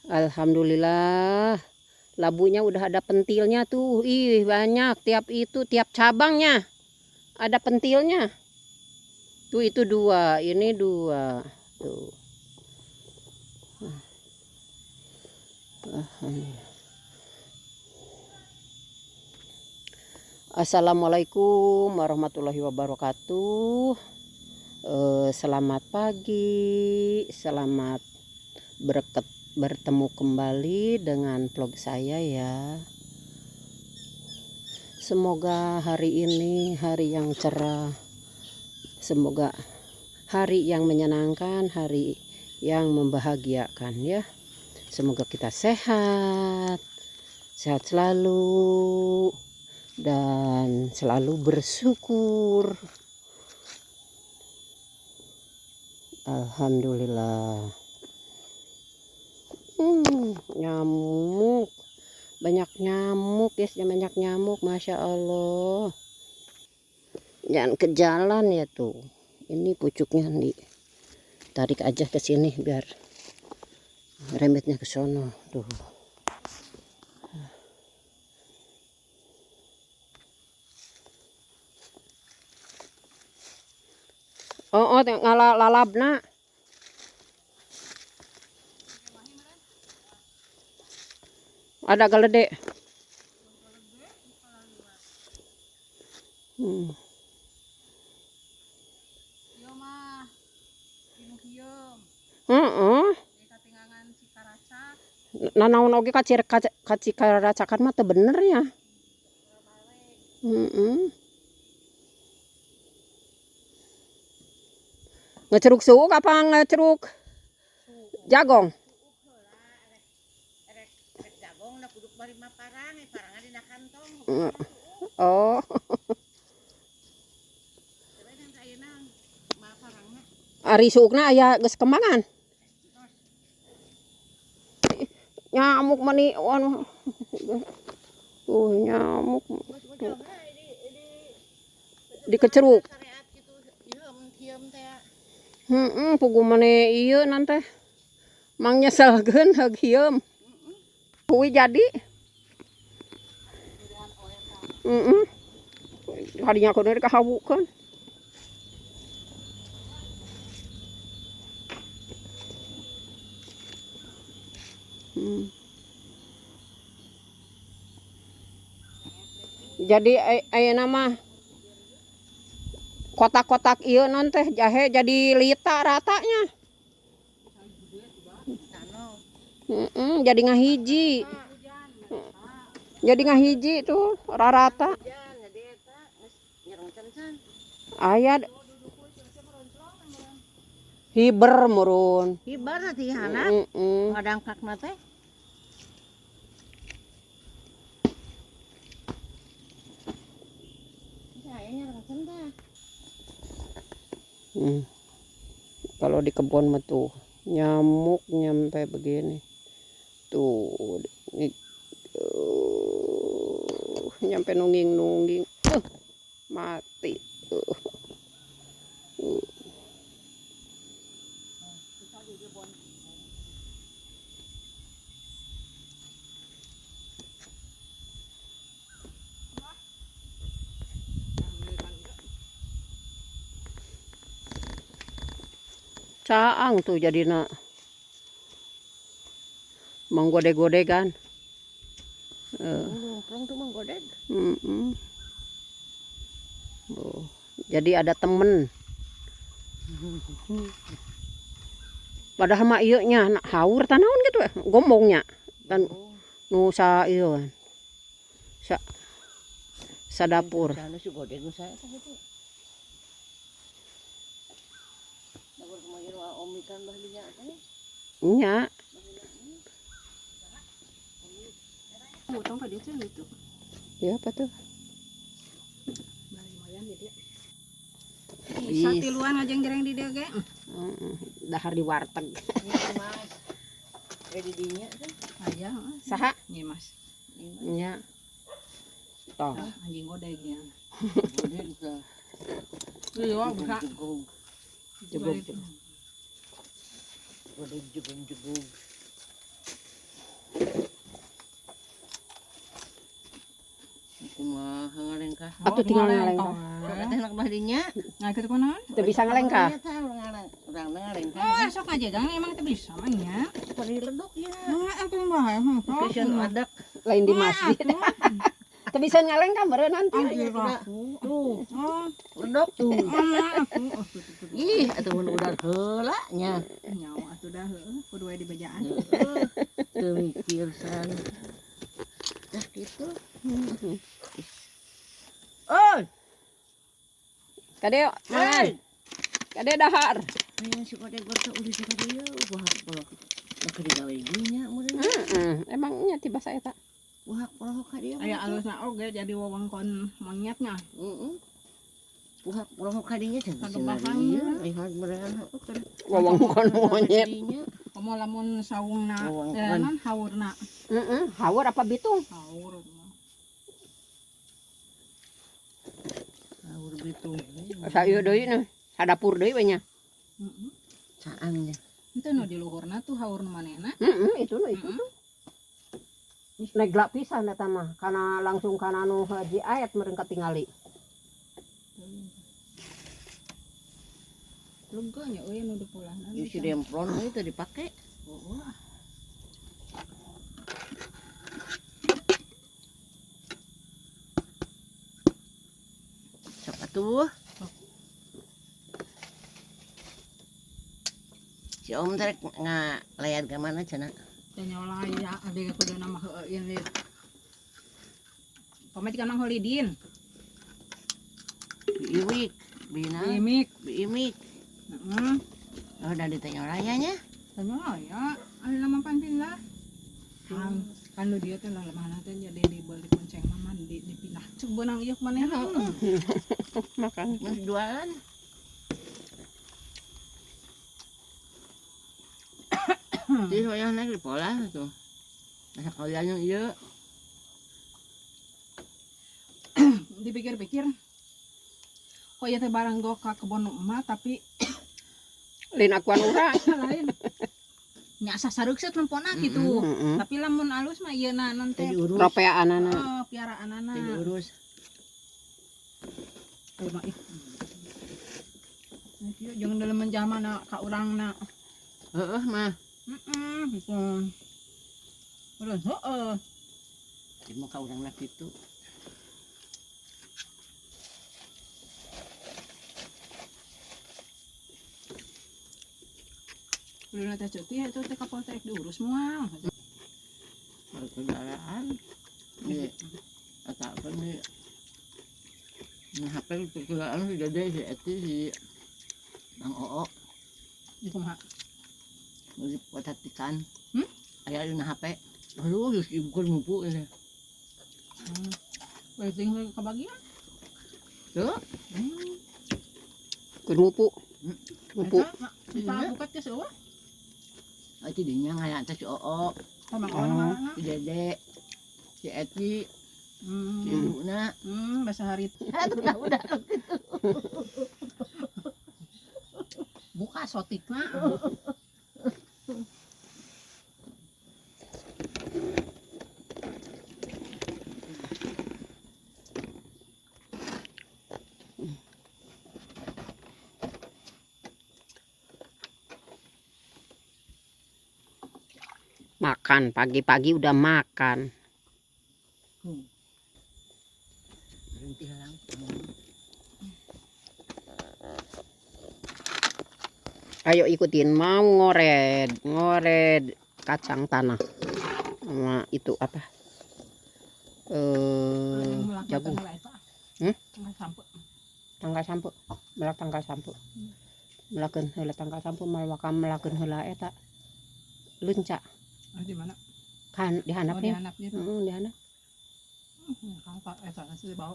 Alhamdulillah. Labunya udah ada pentilnya tuh. Ih, banyak. Tiap cabangnya ada pentilnya. Tuh itu 2, ini 2. Tuh. Assalamualaikum warahmatullahi wabarakatuh. Selamat pagi, selamat bertemu kembali dengan vlog saya ya. Semoga hari ini hari yang cerah, semoga hari yang menyenangkan, hari yang membahagiakan ya. Semoga kita sehat selalu dan selalu bersyukur. Alhamdulillah. Nyamuk, banyak nyamuk guys, banyak nyamuk, masya Allah. Jangan ke jalan ya tuh. Ini pucuknya nih, tarik aja ke sini biar remetnya ke sono tuh. Oh, ngalalabna. Ada geledek. Nanaon oge kacikaracakan mah teu bener ya. Ngeceruk suuk apa ngeceruk jagong? Oh. Ari suukna aya geus kembangan. Nyamuk mani nyamuk dikeceruk. Pugu mane ieu nanti mang nyeselkeun heug hieum. Kuwi jadi. Hadinya kudu dikahawukeun. Jadi ayeuna mah kotak-kotak ieu non teh jahe jadi lita ratanya. Jadi ngahiji. Jadi ngahiji tuh rarata. Aya hiber murun. Hiber teh hana. Ngadangkakna teh. Kalau di kebun mah tuh nyamuk nyampe begini tuh nyampe nungging mati caang tuh jadina menggode-godegan. Tuh menggodeg. Jadi ada temen. Padahal mah ieu nya haur tanaon gitu ya, gombongnya. Kan nu sa ieu kan. Sa dapur. Nya. Ya apa tuh? Satiluan ngajeng jereng di dieu ge. Dahar di warteg. Di dinya teh. Aya, Saha? Nyi Mas. Nya. Toh. Anjing godegnya. Godeg teh. Iya, bisa. Jegog. Godeg jegog. lah. Atuh tinggal ngalengkang. Teh nak bahdinya. Nah, kita konon. Teu bisa ngalengkang. Urang ngalengkang. Oh, sok aja gang emang teu bisa mah nya. Pari ledok ya. Nah, atuh bae. Kesan adak. Lain di masjid. Teu bisa ngalengkang beureun nanti. Tuh, Oh, ledok tuh. atuh. Ih, atuh mun udah heula nya. Nyawa atuh dah heueuh, kudu wae di bejaan. Teu mikir san. Dah gitu. Oi, Kade mangan. Kade dahar. aya si pada gorta udah si pada ya wahak polok. Nak digawe dinya mun. Emangnya tiba saya tak. Wahak polok ka dia. Aya alusna oge jadi wewengkon monyetnya. Heeh. Wahak polok ka dinya cenah. Kagebahan. Lihat berehan. Wewengkon monyet. Komo lamun saungna, Wewengkon. non haurna. Hawur apa bitung? Haur. Haur bitung. Sa ieu deui nah. Sadapur deui we nya. Heeh. Saangnya. Itu nu di luhurna tuh haur nu manehna. Itu tuh. Negla pisan eta mah kana langsung kana nu haji ayat meureun katingali. Lega nya euy nu dipulahna. Ieu si demplon itu dipake. Wah. Sok atuh. Si Om teh ngalayan ke mana cenah? Dan nyola ya ade kudu nama heueuh ieu. Pamit ka Mang Holidin. Biiwik, bina, Imik. biimik. Heeh. Oh, udah ditanya layanya. Dan nyola ya ade nama panpindah. Kan lu dia teh lemahna teh jadi dibeli kunceng mah dipindah. Cek beunang ieu manehna. Makan. Masih jualan. Di soalnya naik di pola tuh. Masa kalian yang iya. Dipikir-pikir kok ya teh barang go ka kebon emak tapi Lin akuan urang. lain nya sasareukseut nempona gitu. Tapi lamun alus mah ieu na non teh Diurus. Ropeanana. piaraanana. Diurus. Ayo mah ih. Ieu jeung dalam menjalmana ka urangna. Heeh mah. Gitu. Urang heueuh. Di muka urang nak itu. Urang teh cuti itu teh kapal teh diurus moal. Kalau kendaraan. Di atau apa nih? Nah, HP itu kendaraan sudah ada si Eti si Bang Oo. Di kumaha? Di potatikan. Hmm? Aya di HP. Aduh, geus ibu ngumpul ini. Waiting kebagian. Tuh. Keur ngupu. Ngupu. Kita buka ke seueuh. Itu dinya ngaya teh si Oo, Mang orang mana? si Dede, si Eti, si Ibuna. Bahasa hari Udah. buka sotikna. Makan pagi-pagi udah makan. Berhenti halang. Ayo ikutin mau ngored kacang tanah. Sama itu apa? Jagung. Tanggal sampo. Melak tanggal sampo. Melakeun heula tanggal sampo malwakam melakeun heula eta. Lunca. Di mana? Kan dihandap Oh, nih. dihandap gitu. Dihandap. Kalau eta sih bau